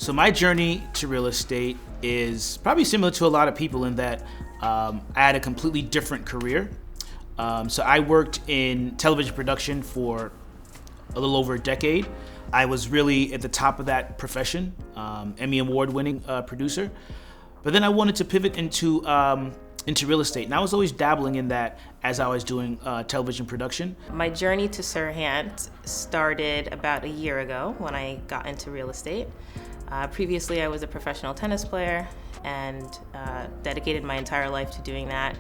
So my journey to real estate is probably similar to a lot of people in that I had a completely different career. So I worked in television production for a little over a decade. I was really at the top of that profession, Emmy award-winning producer. But then I wanted to pivot into real estate, and I was always dabbling in that as I was doing television production. My journey to SERHANT started about a year ago when I got into real estate. Previously, I was a professional tennis player and dedicated my entire life to doing that.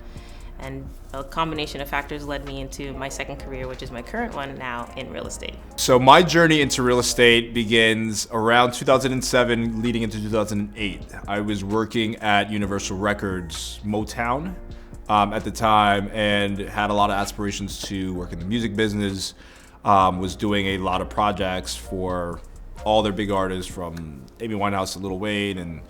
And a combination of factors led me into my second career, which is my current one now in real estate. So my journey into real estate begins around 2007, leading into 2008. I was working at Universal Records, Motown, at the time, and had a lot of aspirations to work in the music business. Was doing a lot of projects for all their big artists, from Amy Winehouse to Lil Wayne, and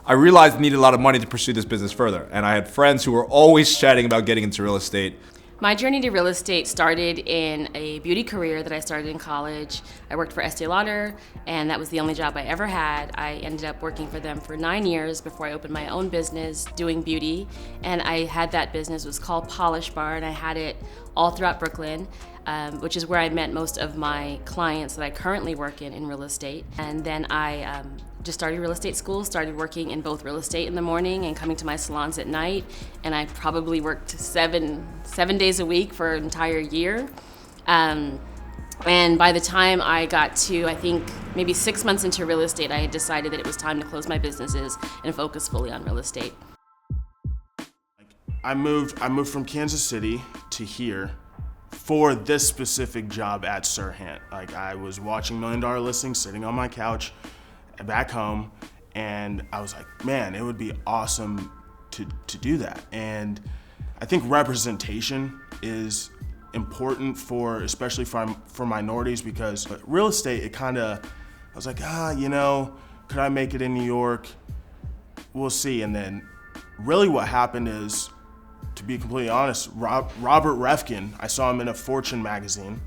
I realized I needed a lot of money to pursue this business further. And I had friends who were always chatting about getting into real estate. My journey to real estate started in a beauty career that I started in college. I worked for Estee Lauder, and that was the only job I ever had. I ended up working for them for 9 years before I opened my own business doing beauty. And I had that business, it was called Polish Bar, and I had it all throughout Brooklyn, which is where I met most of my clients that I currently work in real estate. And then I just started real estate school, started working in both real estate in the morning and coming to my salons at night. And I probably worked seven days a week for an entire year. And by the time I got to, I think, maybe 6 months into real estate, I had decided that it was time to close my businesses and focus fully on real estate. I moved from Kansas City to here for this specific job at SERHANT. Like, I was watching $1 Million Listings, sitting on my couch back home, and I was like, man, it would be awesome to do that. And I think representation is important especially for minorities, because real estate, I was like, could I make it in New York? We'll see. And then really what happened is, to be completely honest, Robert Refkin, I saw him in a Fortune magazine,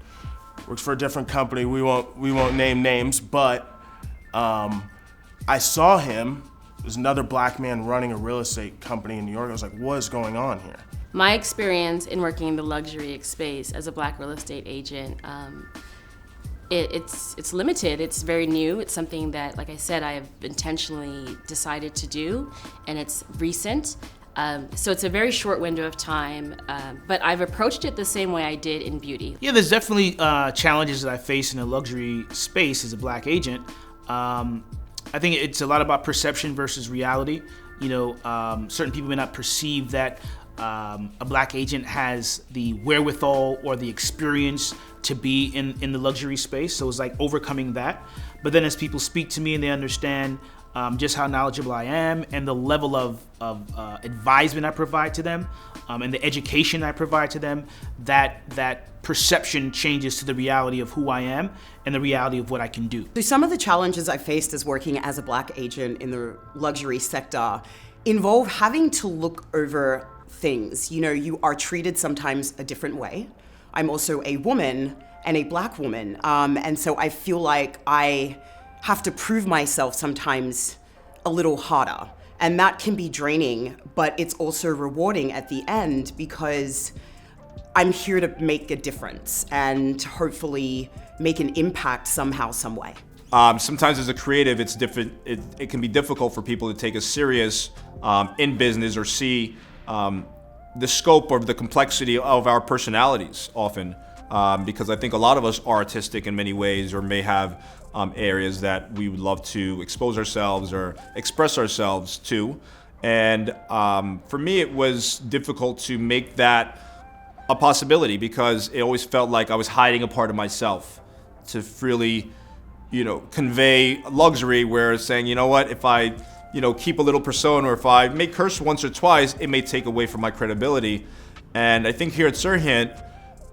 works for a different company, we won't name names, but I saw him. There's another black man running a real estate company in New York. I was like, what is going on here? My experience in working in the luxury space as a black real estate agent, it's limited. It's very new. It's something that, like I said, I have intentionally decided to do, and it's recent. So it's a very short window of time, but I've approached it the same way I did in beauty. Yeah, there's definitely challenges that I face in a luxury space as a black agent. I think it's a lot about perception versus reality. Certain people may not perceive that a black agent has the wherewithal or the experience to be in the luxury space. So it's like overcoming that. But then as people speak to me and they understand just how knowledgeable I am and the level of advisement I provide to them and the education I provide to them, that perception changes to the reality of who I am and the reality of what I can do. So some of the challenges I faced as working as a black agent in the luxury sector involve having to look over things. You are treated sometimes a different way. I'm also a woman and a black woman, and so I feel like I have to prove myself sometimes a little harder. And that can be draining, but it's also rewarding at the end, because I'm here to make a difference and hopefully make an impact somehow, some way. Sometimes as a creative, it's different. It can be difficult for people to take us serious in business or see the scope or the complexity of our personalities often, because I think a lot of us are artistic in many ways, or may have areas that we would love to expose ourselves or express ourselves to. And for me, it was difficult to make that a possibility, because it always felt like I was hiding a part of myself to really, convey luxury, where saying, if I, keep a little persona, or if I may curse once or twice, it may take away from my credibility. And I think here at SERHANT,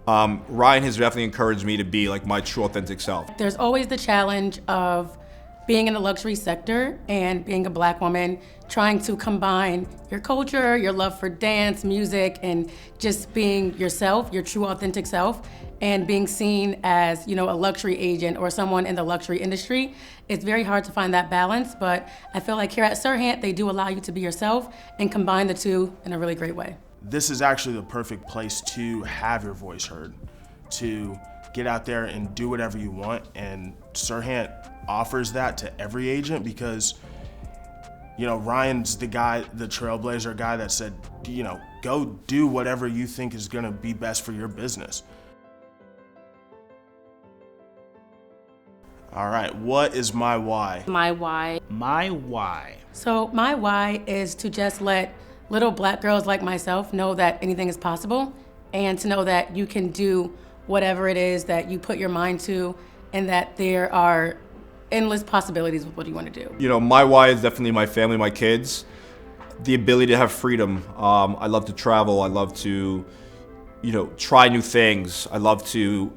Ryan has definitely encouraged me to be like my true authentic self. There's always the challenge of being in the luxury sector and being a Black woman, trying to combine your culture, your love for dance, music, and just being yourself, your true authentic self, and being seen as, a luxury agent or someone in the luxury industry. It's very hard to find that balance, but I feel like here at SERHANT, they do allow you to be yourself and combine the two in a really great way. This is actually the perfect place to have your voice heard, to get out there and do whatever you want. And SERHANT offers that to every agent because, Ryan's the guy, the trailblazer guy that said, go do whatever you think is gonna be best for your business. All right, what is my why? My why. My why. So my why is to just let little Black girls like myself know that anything is possible, and to know that you can do whatever it is that you put your mind to, and that there are endless possibilities with what you want to do. My why is definitely my family, my kids, the ability to have freedom. I love to travel. I love to, try new things. I love to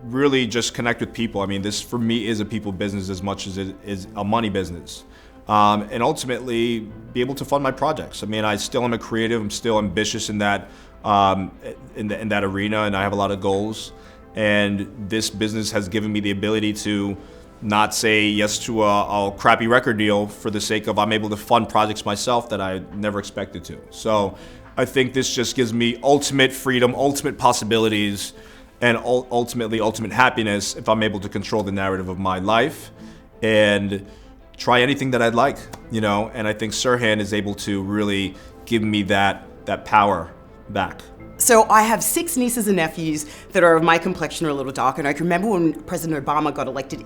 really just connect with people. I mean, this for me is a people business as much as it is a money business. And ultimately be able to fund my projects. I mean, I still am a creative. I'm still ambitious in that in that arena, and I have a lot of goals. And this business has given me the ability to not say yes to a crappy record deal for the sake of I'm able to fund projects myself that I never expected to. So I think this just gives me ultimate freedom, ultimate possibilities, and ultimately ultimate happiness if I'm able to control the narrative of my life and try anything that I'd like, and I think SERHANT is able to really give me that power back. So I have 6 nieces and nephews that are of my complexion or a little darker, and I can remember when President Obama got elected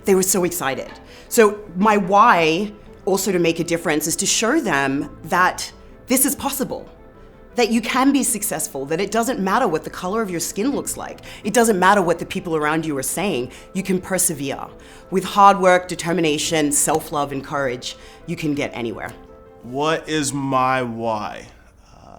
they were so excited. So my why, also to make a difference, is to show them that this is possible, that you can be successful, that it doesn't matter what the color of your skin looks like. It doesn't matter what the people around you are saying. You can persevere. With hard work, determination, self-love, and courage, you can get anywhere. What is my why?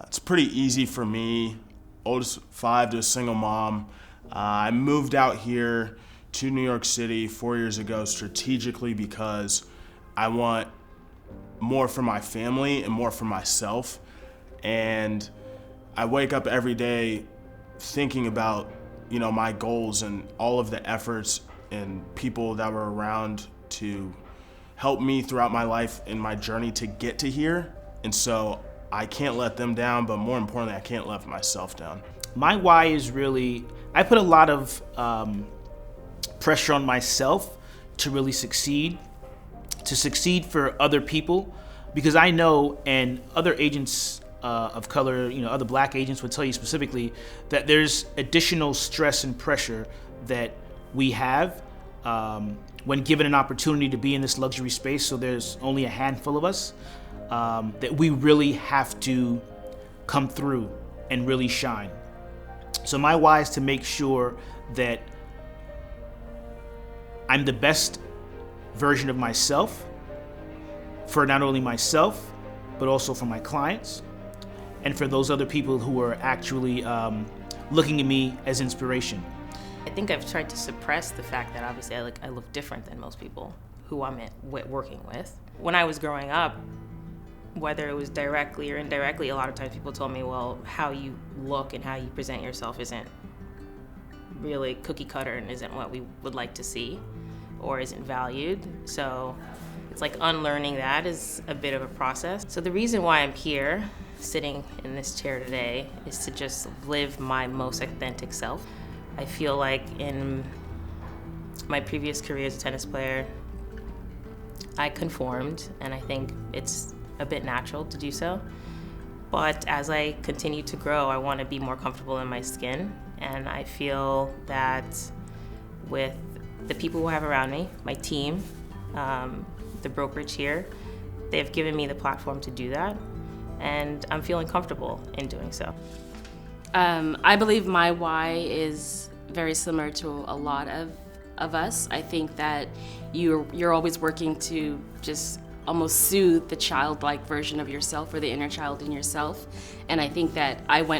It's pretty easy for me. Oldest 5 to a single mom. I moved out here to New York City 4 years ago strategically because I want more for my family and more for myself. And I wake up every day thinking about, my goals and all of the efforts and people that were around to help me throughout my life in my journey to get to here. And so I can't let them down, but more importantly, I can't let myself down. My why is really, I put a lot of pressure on myself to really succeed for other people, because I know, and other agents of color, other Black agents would tell you specifically, that there's additional stress and pressure that we have when given an opportunity to be in this luxury space. So there's only a handful of us that we really have to come through and really shine. So my why is to make sure that I'm the best version of myself for not only myself, but also for my clients and for those other people who are actually looking at me as inspiration. I think I've tried to suppress the fact that obviously I look different than most people who I'm working with. When I was growing up, whether it was directly or indirectly, a lot of times people told me, well, how you look and how you present yourself isn't really cookie cutter and isn't what we would like to see or isn't valued. So it's like unlearning that is a bit of a process. So the reason why I'm here, sitting in this chair today, is to just live my most authentic self. I feel like in my previous career as a tennis player, I conformed, and I think it's a bit natural to do so. But as I continue to grow, I want to be more comfortable in my skin, and I feel that with the people who I have around me, my team, the brokerage here, they've given me the platform to do that, and I'm feeling comfortable in doing so. I believe my why is very similar to a lot of us. I think that you're always working to just almost soothe the childlike version of yourself or the inner child in yourself. And I think that I've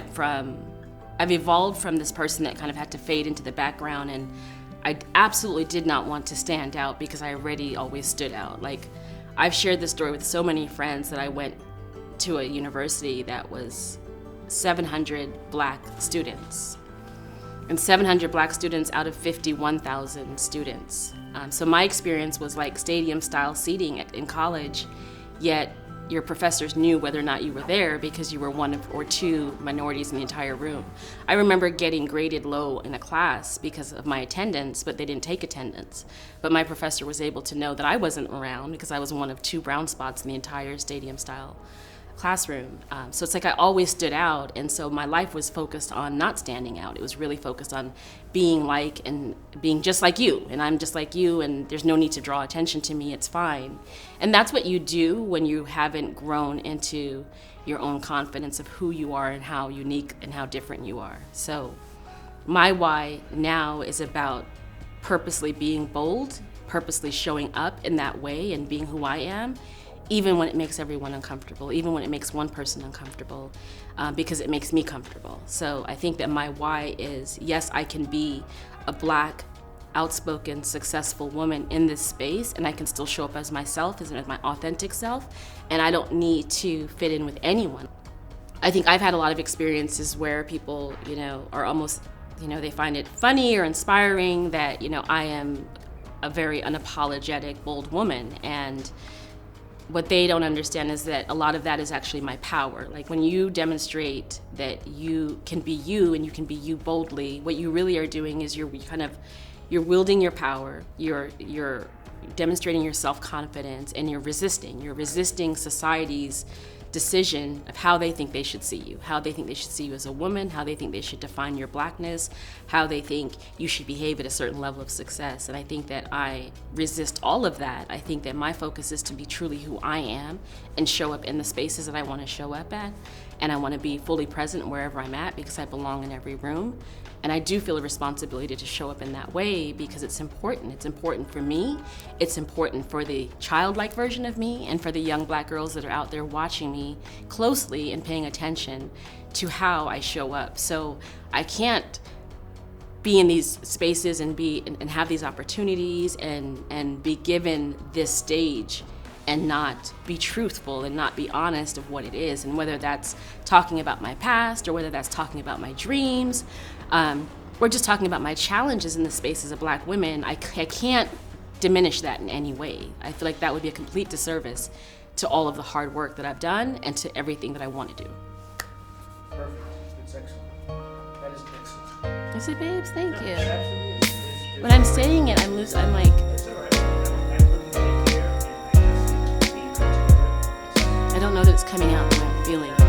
evolved from this person that kind of had to fade into the background, and I absolutely did not want to stand out because I already always stood out. Like, I've shared this story with so many friends that I went to a university that was 700 black students. And 700 black students out of 51,000 students. So my experience was like stadium-style seating in college, yet your professors knew whether or not you were there because you were one or two minorities in the entire room. I remember getting graded low in a class because of my attendance, but they didn't take attendance. But my professor was able to know that I wasn't around because I was one of two brown spots in the entire stadium-style classroom. So it's like I always stood out, and so my life was focused on not standing out. It was really focused on being like and being just like you, and I'm just like you, and there's no need to draw attention to me, it's fine. And that's what you do when you haven't grown into your own confidence of who you are and how unique and how different you are. So my why now is about purposely being bold, purposely showing up in that way and being who I am, even when it makes everyone uncomfortable, even when it makes one person uncomfortable, because it makes me comfortable. So I think that my why is, yes, I can be a black, outspoken, successful woman in this space, and I can still show up as myself, as my authentic self, and I don't need to fit in with anyone. I think I've had a lot of experiences where people, are almost, they find it funny or inspiring that, I am a very unapologetic, bold woman, and what they don't understand is that a lot of that is actually my power. Like, when you demonstrate that you can be you and you can be you boldly, what you really are doing is you're wielding your power, you're demonstrating your self-confidence, and you're resisting society's decision of how they think they should see you, how they think they should see you as a woman, how they think they should define your blackness, how they think you should behave at a certain level of success. And I think that I resist all of that. I think that my focus is to be truly who I am and show up in the spaces that I want to show up at. And I want to be fully present wherever I'm at because I belong in every room. And I do feel a responsibility to show up in that way because it's important. It's important for me. It's important for the childlike version of me and for the young black girls that are out there watching me closely and paying attention to how I show up. So I can't be in these spaces and have these opportunities and be given this stage and not be truthful and not be honest of what it is, and whether that's talking about my past or whether that's talking about my dreams, or just talking about my challenges in the space as a black woman. I can't diminish that in any way. I feel like that would be a complete disservice to all of the hard work that I've done and to everything that I want to do. Perfect. It's excellent. That is excellent. Is it, babes? Thank you. Absolutely. It's When I'm saying it, I'm like, It's all right. I'm looking at it here, and being put together. I don't know that it's coming out the way I'm feeling.